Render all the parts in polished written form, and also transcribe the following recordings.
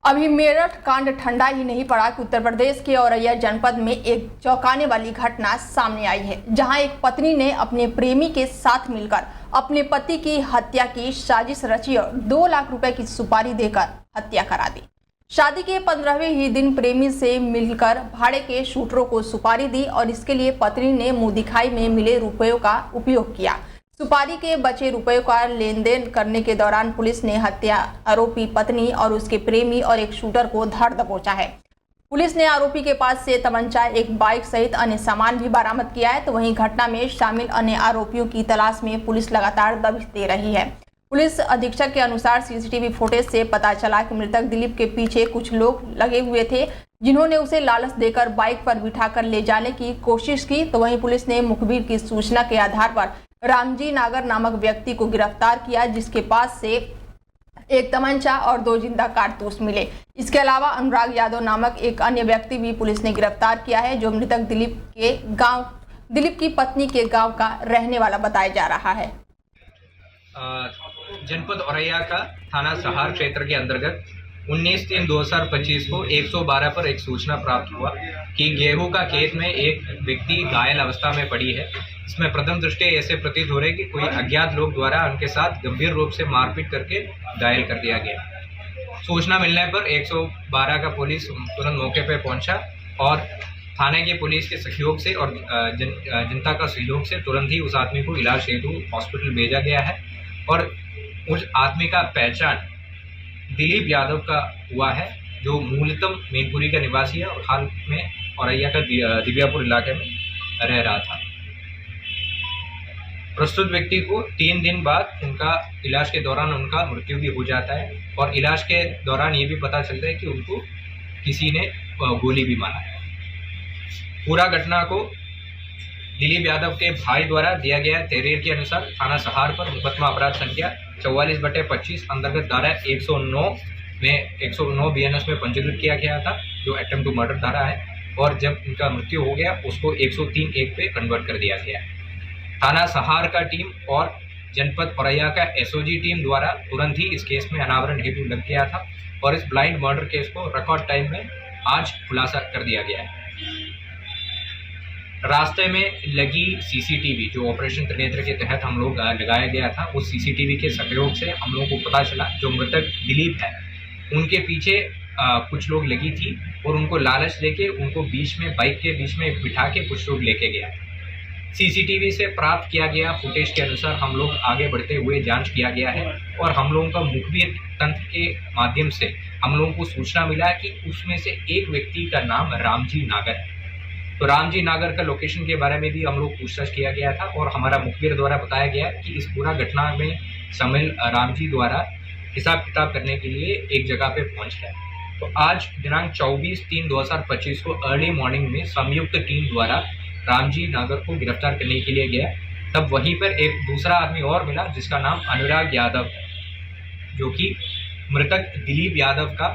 अभी मेरठ कांड ठंडा ही नहीं पड़ा कि उत्तर प्रदेश के औरैया जनपद में एक चौंकाने वाली घटना सामने आई है, जहां एक पत्नी ने अपने प्रेमी के साथ मिलकर अपने पति की हत्या की साजिश रची और 2 लाख रुपए की सुपारी देकर हत्या करा दी। शादी के 15वें ही दिन प्रेमी से मिलकर भाड़े के शूटरों को सुपारी दी और इसके लिए पत्नी ने मुंह दिखाई में मिले रुपयों का उपयोग किया। सुपारी के बचे रुपयों का लेन देन करने के दौरान पुलिस ने हत्या आरोपी पत्नी और उसके प्रेमी और एक शूटर को धर दबोचा है। पुलिस ने आरोपी के पास से तमंचा, एक बाइक सहित अन्य सामान भी बरामद किया है। तो वहीं घटना में शामिल अन्य आरोपियों की तलाश में पुलिस लगातार दबिश दे रही है। पुलिस अधीक्षक के अनुसार सीसीटीवी फुटेज से पता चला कि मृतक दिलीप के पीछे कुछ लोग लगे हुए थे, जिन्होंने उसे लालच देकर बाइक पर बिठाकर ले जाने की कोशिश की। तो वहीं पुलिस ने मुखबिर की सूचना के आधार पर रामजी नागर नामक व्यक्ति को गिरफ्तार किया, जिसके पास से एक तमंचा और 2 जिंदा कारतूस मिले। इसके अलावा अनुराग यादव नामक एक अन्य व्यक्ति भी पुलिस ने गिरफ्तार किया है, जो मृतक दिलीप की पत्नी के गांव का रहने वाला बताया जा रहा है। जनपद औरैया का थाना सहार क्षेत्र के अंतर्गत 19/3/2025 को 112 पर एक सूचना प्राप्त हुआ कि गेहूं का खेत में एक व्यक्ति घायल अवस्था में पड़ी है। इसमें प्रथम दृष्टया ऐसे प्रतीत हो रहे कि कोई अज्ञात लोग द्वारा उनके साथ गंभीर रूप से मारपीट करके घायल कर दिया गया। सूचना मिलने पर 112 का पुलिस तुरंत मौके पर पहुंचा और थाने के पुलिस के सहयोग से और जनता का सहयोग से तुरंत ही उस आदमी को इलाज हेतु हॉस्पिटल भेजा गया है। और उस आदमी का पहचान दिलीप यादव का हुआ है, जो मूलतः मैनपुरी का निवासी है और हाल में औरैया का दिव्यापुर इलाके में रह रहा था। प्रस्तुत व्यक्ति को 3 दिन बाद उनका इलाज के दौरान उनका मृत्यु भी हो जाता है और इलाज के दौरान ये भी पता चलता है कि उनको किसी ने गोली भी मारा है। पूरा घटना को दिलीप यादव के भाई द्वारा दिया गया तहरीर के अनुसार थाना सहार पर मुकदमा अपराध संख्या 44/25 अंतर्गत धारा 109 में 109 BNS में पंजीकृत किया गया था, जो अटेम्प्ट टू मर्डर धारा है। और जब उनका मृत्यु हो गया उसको 103(1) पे कन्वर्ट कर दिया गया। थाना सहार का टीम और जनपद औरैया का SOG टीम द्वारा तुरंत ही इस केस में अनावरण हेतु लग गया था और इस ब्लाइंड मर्डर केस को रिकॉर्ड टाइम में आज खुलासा कर दिया गया है। रास्ते में लगी CCTV जो ऑपरेशन त्रिनेत्र के तहत हम लोग लगाया गया था, उस CCTV के सहयोग से हम लोगों को पता चला जो मृतक दिलीप है उनके पीछे कुछ लोग लगी थी और उनको लालच देके उनको बीच में बाइक के बीच में बिठा के कुछ लोग लेके गया। CCTV से प्राप्त किया गया फुटेज के अनुसार हम लोग आगे बढ़ते हुए जांच किया गया है और हम लोगों का मुखबिर तंत्र के माध्यम से हम लोगों को सूचना मिला कि उसमें से एक व्यक्ति का नाम रामजी नागर है। तो रामजी नागर का लोकेशन के बारे में भी हम लोग पूछताछ किया गया था और हमारा मुखबिर द्वारा बताया गया कि इस पूरा घटना में शामिल रामजी द्वारा हिसाब किताब करने के लिए एक जगह पे पहुंच गया। तो आज दिनांक 24/3/2025 को अर्ली मॉर्निंग में संयुक्त टीम द्वारा रामजी नागर को गिरफ्तार करने के लिए गया। तब वहीं पर एक दूसरा आदमी और मिला जिसका नाम अनुराग यादव है, जो कि मृतक दिलीप यादव का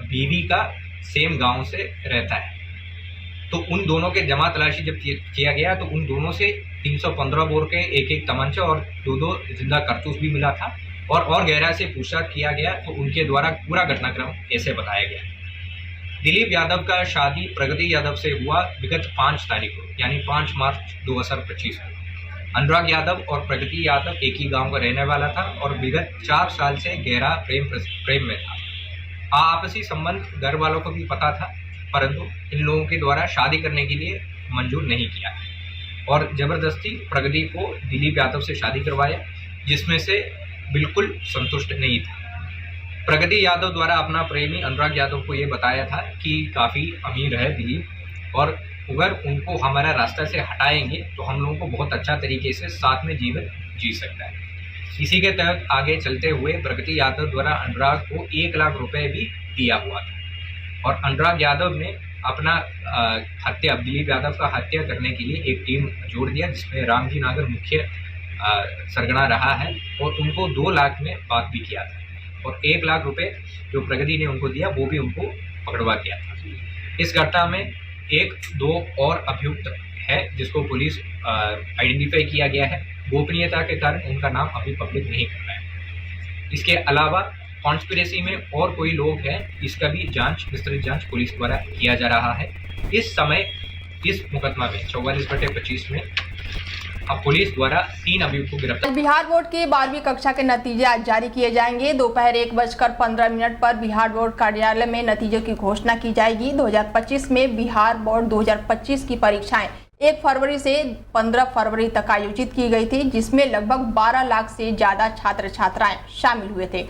बीवी का सेम गांव से रहता है। तो उन दोनों के जमा तलाशी जब किया गया तो उन दोनों से 315 बोर के एक तमंचा और 2 जिंदा कारतूस भी मिला था और गहराई से पूछताछ किया गया तो उनके द्वारा पूरा घटनाक्रम ऐसे बताया गया। दिलीप यादव का शादी प्रगति यादव से हुआ विगत 5 तारीख को, यानी 5 मार्च 2025 को। अनुराग यादव और प्रगति यादव एक ही गांव का रहने वाला था और विगत 4 साल से गहरा प्रेम में था। आपसी संबंध घर वालों को भी पता था, परंतु इन लोगों के द्वारा शादी करने के लिए मंजूर नहीं किया और जबरदस्ती प्रगति को दिलीप यादव से शादी करवाया, जिसमें से बिल्कुल संतुष्ट नहीं था। प्रगति यादव द्वारा अपना प्रेमी अनुराग यादव को ये बताया था कि काफ़ी अमीर है दिलीप और अगर उनको हमारा रास्ता से हटाएंगे तो हम लोगों को बहुत अच्छा तरीके से साथ में जीवन जी सकता है। इसी के तहत आगे चलते हुए प्रगति यादव द्वारा अनुराग को 1 लाख रुपए भी दिया हुआ था और अनुराग यादव ने अपना दिलीप यादव का हत्या करने के लिए एक टीम जोड़ दिया, जिसमें रामजी नागर मुख्य सरगना रहा है और उनको 2 लाख में बात भी किया था और 1 लाख रुपए जो प्रगति ने उनको दिया वो भी उनको पकड़वा दिया था। इस घटना में 1-2 और अभियुक्त है जिसको पुलिस आइडेंटिफाई किया गया है। गोपनीयता के कारण उनका नाम अभी पब्लिक नहीं कर रहा है। इसके अलावा कॉन्स्पिरेसी में और कोई लोग हैं, इसका भी विस्तृत जांच पुलिस द्वारा किया जा रहा है। इस समय इस मुकदमा में 44/25 में अब पुलिस द्वारा 3 अभियुक्त को गिरफ्तार। बिहार बोर्ड की 12वीं कक्षा के नतीजे आज जारी किए जाएंगे। दोपहर 1:15 पर बिहार बोर्ड कार्यालय में नतीजों की घोषणा की जाएगी। 2025 में बिहार बोर्ड 2025 की परीक्षाएं 1 फरवरी से 15 फरवरी तक आयोजित की गई थी, जिसमें लगभग 12 लाख से ज्यादा छात्र छात्राएं शामिल हुए थे।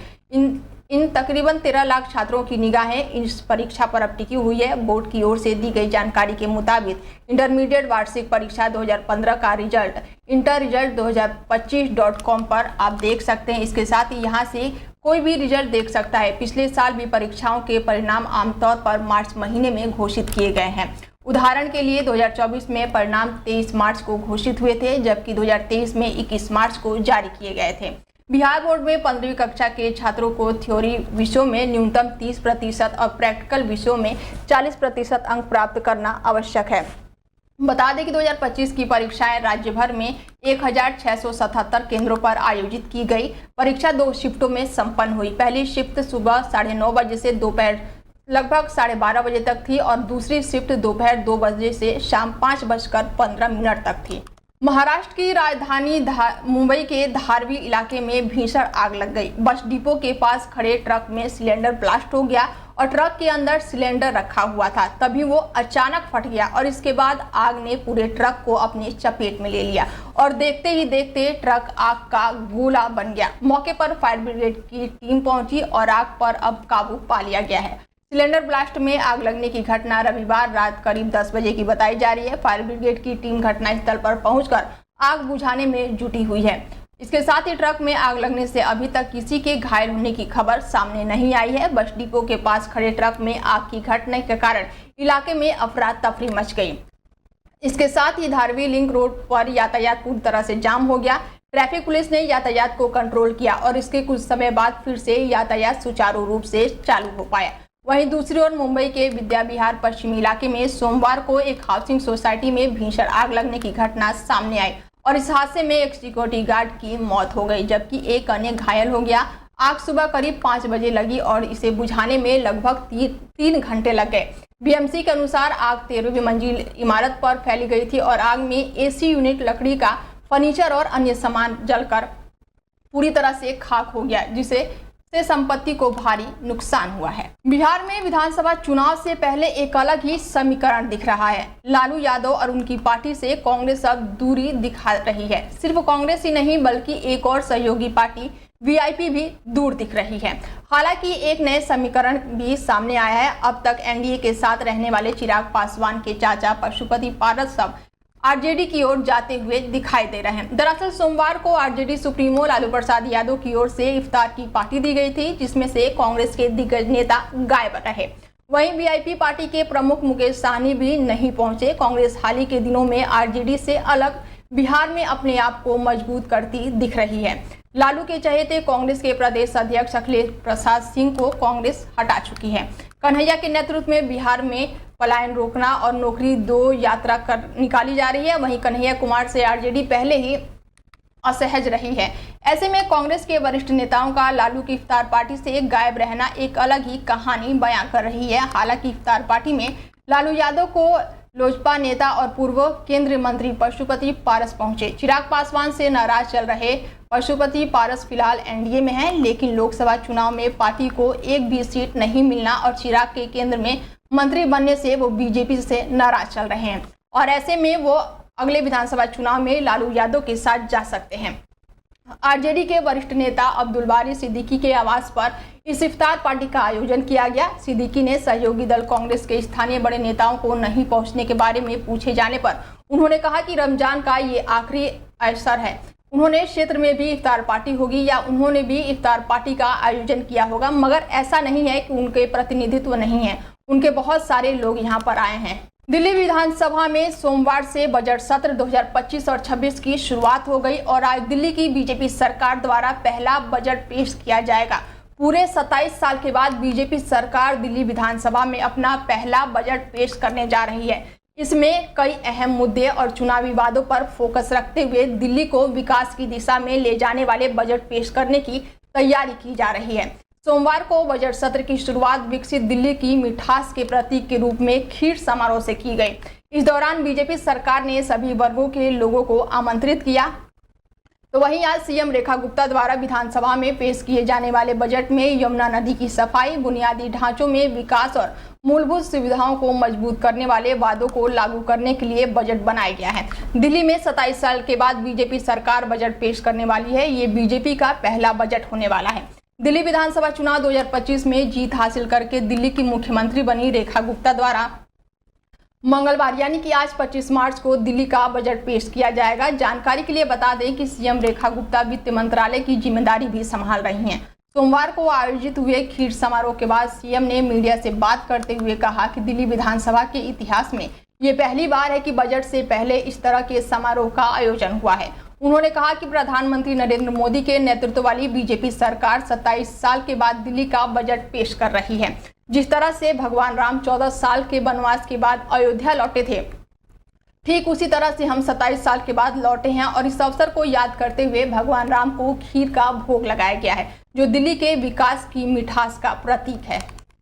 इन तकरीबन 13 लाख छात्रों की निगाहें इस परीक्षा पर अब टिकी हुई है। बोर्ड की ओर से दी गई जानकारी के मुताबिक इंटरमीडिएट वार्षिक परीक्षा 2015 का रिजल्ट interresult2025.com पर आप देख सकते हैं। इसके साथ ही यहाँ से कोई भी रिजल्ट देख सकता है। पिछले साल भी परीक्षाओं के परिणाम आमतौर पर मार्च महीने में घोषित किए गए हैं। उदाहरण के लिए 2024 में परिणाम 23 मार्च को घोषित हुए थे, जबकि 2023 में 21 मार्च को जारी किए गए थे। बिहार बोर्ड में 15वीं कक्षा के छात्रों को थ्योरी विषयों में न्यूनतम 30% और प्रैक्टिकल विषयों में 40% अंक प्राप्त करना आवश्यक है। बता दें कि 2025 की परीक्षाएं राज्य भर में 1677 केंद्रों पर आयोजित की गई। परीक्षा 2 शिफ्टों में संपन्न हुई। पहली शिफ्ट सुबह 9:30 बजे से दोपहर लगभग 12:30 बजे तक थी और दूसरी शिफ्ट दोपहर 2 बजे से शाम 5:15 तक थी। महाराष्ट्र की राजधानी मुंबई के धारवी इलाके में भीषण आग लग गई। बस डिपो के पास खड़े ट्रक में सिलेंडर ब्लास्ट हो गया और ट्रक के अंदर सिलेंडर रखा हुआ था, तभी वो अचानक फट गया और इसके बाद आग ने पूरे ट्रक को अपने चपेट में ले लिया और देखते ही देखते ट्रक आग का गोला बन गया। मौके पर फायर ब्रिगेड की टीम पहुंची और आग पर अब काबू पा लिया गया है। सिलेंडर ब्लास्ट में आग लगने की घटना रविवार रात करीब 10 बजे की बताई जा रही है। फायर ब्रिगेड की टीम घटनास्थल पर पहुंचकर आग बुझाने में जुटी हुई है। इसके साथ ही ट्रक में आग लगने से अभी तक किसी के घायल होने की खबर सामने नहीं आई है। बस डिपो के पास खड़े ट्रक में आग की घटना के कारण इलाके में अफरा तफरी मच गई। इसके साथ ही धारवी लिंक रोड पर यातायात पूरी तरह से जाम हो गया। ट्रैफिक पुलिस ने यातायात को कंट्रोल किया और इसके कुछ समय बाद फिर से यातायात सुचारू रूप से चालू हो पाया। वहीं दूसरी ओर मुंबई के विद्या विहार पश्चिमी इलाके में सोमवार को एक हाउसिंग सोसाइटी में भीषण आग लगने की घटना सामने आई और इस हादसे में एक सिक्योरिटी गार्ड की मौत हो गई, जबकि एक अन्य घायल हो गया। आग सुबह करीब 5 बजे लगी और इसे बुझाने में लगभग 3 घंटे लग गए। बीएमसी के अनुसार आग 13वीं मंजिल इमारत पर फैली गई थी और आग में एसी यूनिट, लकड़ी का फर्नीचर और अन्य सामान जलकर पूरी तरह से खाक हो गया, जिसे संपत्ति को भारी नुकसान हुआ है। बिहार में विधानसभा चुनाव से पहले एक अलग ही समीकरण दिख रहा है। लालू यादव और उनकी पार्टी से कांग्रेस अब दूरी दिखा रही है। सिर्फ कांग्रेस ही नहीं बल्कि एक और सहयोगी पार्टी वीआईपी भी दूर दिख रही है। हालांकि एक नए समीकरण भी सामने आया है। अब तक एनडीए के साथ रहने वाले चिराग पासवान के चाचा पशुपति पारस आरजेडी की ओर जाते हुए दिखाई दे रहे हैं। दरअसल सोमवार को आरजेडी सुप्रीमो लालू प्रसाद यादव की ओर से इफ्तार की पार्टी दी गई थी, जिसमें से कांग्रेस के दिग्गज नेता गायब रहे। वहीं वीआईपी पार्टी के प्रमुख मुकेश सहनी भी नहीं पहुंचे। कांग्रेस हाल ही के दिनों में आरजेडी से अलग बिहार में अपने आप को मजबूत करती दिख रही है। लालू के चहेते कांग्रेस के प्रदेश अध्यक्ष अखिलेश प्रसाद सिंह को कांग्रेस हटा चुकी है। कन्हैया के नेतृत्व में बिहार में पलायन रोकना और नौकरी 2 यात्रा निकाली जा रही है। वहीं कन्हैया कुमार से आरजेडी पहले ही असहज रही है। ऐसे में कांग्रेस के वरिष्ठ नेताओं का लालू की इफ्तार पार्टी से गायब रहना एक अलग ही कहानी बयां कर रही है। हालांकि इफ्तार पार्टी में लालू यादव को लोजपा नेता और पूर्व केंद्रीय मंत्री पशुपति पारस पहुंचे। चिराग पासवान से नाराज चल रहे पशुपति पारस फिलहाल एनडीए में हैं, लेकिन लोकसभा चुनाव में पार्टी को एक भी सीट नहीं मिलना और चिराग के केंद्र में मंत्री बनने से वो बीजेपी से नाराज चल रहे हैं और ऐसे में वो अगले विधानसभा चुनाव में लालू यादव के साथ जा सकते हैं। आरजेडी के वरिष्ठ नेता अब्दुल बारी सिद्दीकी के आवास पर इस इफ्तार पार्टी का आयोजन किया गया। सिद्दीकी ने सहयोगी दल कांग्रेस के स्थानीय बड़े नेताओं को नहीं पहुंचने के बारे में पूछे जाने पर उन्होंने कहा कि रमजान का ये आखिरी अवसर है। उन्होंने क्षेत्र में भी इफ्तार पार्टी होगी या उन्होंने भी इफ्तार पार्टी का आयोजन किया होगा, मगर ऐसा नहीं है कि उनके प्रतिनिधित्व नहीं है। उनके बहुत सारे लोग यहाँ पर आए हैं। दिल्ली विधानसभा में सोमवार से बजट सत्र 2025 और 26 की शुरुआत हो गई और आज दिल्ली की बीजेपी सरकार द्वारा पहला बजट पेश किया जाएगा। पूरे 27 साल के बाद बीजेपी सरकार दिल्ली विधानसभा में अपना पहला बजट पेश करने जा रही है। इसमें कई अहम मुद्दे और चुनावी वादों पर फोकस रखते हुए दिल्ली को विकास की दिशा में ले जाने वाले बजट पेश करने की तैयारी की जा रही है। सोमवार को बजट सत्र की शुरुआत विकसित दिल्ली की मिठास के प्रतीक के रूप में खीर समारोह से की गई। इस दौरान बीजेपी सरकार ने सभी वर्गों के लोगों को आमंत्रित किया। तो वहीं आज सीएम रेखा गुप्ता द्वारा विधानसभा में पेश किए जाने वाले बजट में यमुना नदी की सफाई, बुनियादी ढांचों में विकास और मूलभूत सुविधाओं को मजबूत करने वाले वादों को लागू करने के लिए बजट बनाया गया है। दिल्ली में 27 साल के बाद बीजेपी सरकार बजट पेश करने वाली है। ये बीजेपी का पहला बजट होने वाला है। दिल्ली विधानसभा चुनाव 2025 में जीत हासिल करके दिल्ली की मुख्यमंत्री बनी रेखा गुप्ता द्वारा मंगलवार यानी कि आज 25 मार्च को दिल्ली का बजट पेश किया जाएगा। जानकारी के लिए बता दें कि सीएम रेखा गुप्ता वित्त मंत्रालय की जिम्मेदारी भी संभाल रही हैं। सोमवार को आयोजित हुए खीर समारोह के बाद सीएम ने मीडिया से बात करते हुए कहा कि दिल्ली विधानसभा के इतिहास में ये पहली बार है कि बजट से पहले इस तरह के समारोह का आयोजन हुआ है। उन्होंने कहा कि प्रधानमंत्री नरेंद्र मोदी के नेतृत्व वाली बीजेपी सरकार 27 साल के बाद दिल्ली का बजट पेश कर रही है। जिस तरह से भगवान राम 14 साल के वनवास के बाद अयोध्या लौटे थे, ठीक उसी तरह से हम 27 साल के बाद लौटे हैं और इस अवसर को याद करते हुए भगवान राम को खीर का भोग लगाया गया है, जो दिल्ली के विकास की मिठास का प्रतीक है।